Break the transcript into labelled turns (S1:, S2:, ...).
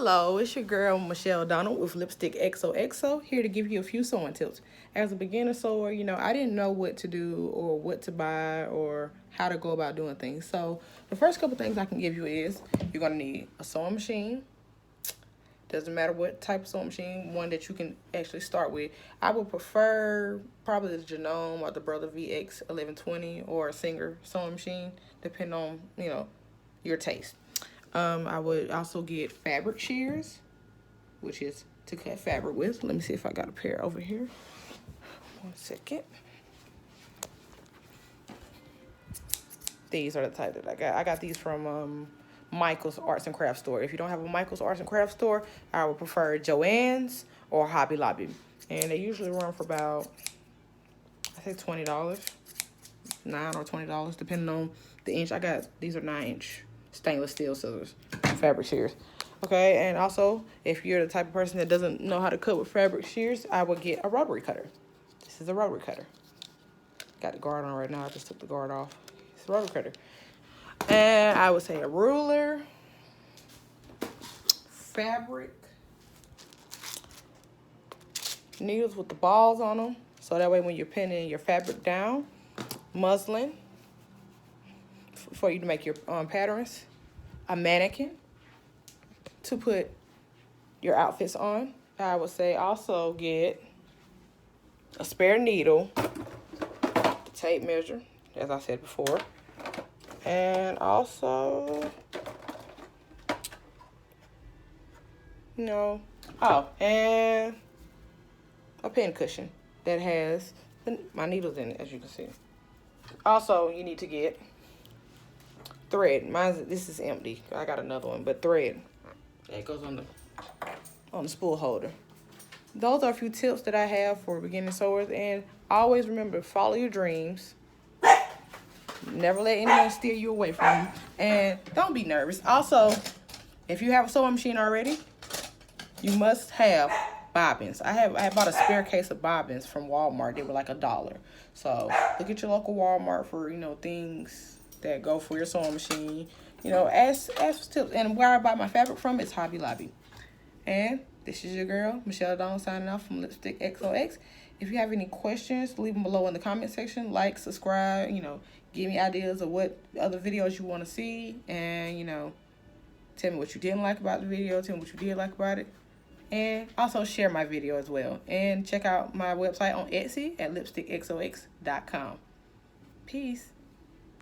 S1: Hello, it's your girl Michelle Donald with LypstiqXOXO, here to give you a few sewing tips. As a beginner sewer, I didn't know what to do or what to buy or how to go about doing things. So the first couple things I can give you is you're going to need a sewing machine. Doesn't matter what type of sewing machine, one that you can actually start with. I would prefer probably the Genome or the Brother VX 1120 or a Singer sewing machine, depending on, your taste. I would also get fabric shears, which is to cut fabric with. Let me see if I got a pair over here. 1 second. These are the type that I got. I got these from Michael's Arts and Crafts store. If you don't have a Michael's Arts and Crafts store, I would prefer Joann's or Hobby Lobby. And they usually run for about, I think $20, $9 or $20, depending on the inch. These are 9-inch stainless steel scissors, fabric shears. Okay, and also, if you're the type of person that doesn't know how to cut with fabric shears, I would get a rotary cutter. This is a rotary cutter. Got the guard on right now. I just took the guard off. It's a rotary cutter. And I would say a ruler, fabric, needles with the balls on them, so that way when you're pinning your fabric down, muslin for you to make your patterns, a mannequin to put your outfits on. I would say also get a spare needle, the tape measure, as I said before, and also, and a pin cushion that has my needles in it, as you can see. Also, you need to get thread. This is empty. I got another one, but thread that goes on the spool holder. Those are a few tips that I have for beginning sewers, and always remember, follow your dreams. Never let anyone steer you away from you, and don't be nervous. Also, if you have a sewing machine already, you must have bobbins. I bought a spare case of bobbins from Walmart. They were like $1. So look at your local Walmart for things that go for your sewing machine. Ask tips. And where I buy my fabric from is Hobby Lobby. And this is your girl Michelle Donald signing off from LypstiqXOXO. If you have any questions, leave them below in the comment section. Like, subscribe. Give me ideas of what other videos you want to see, and tell me what you didn't like about the video. Tell me what you did like about it. And also share my video as well. And check out my website on Etsy at LypstiqXOX.com. Peace.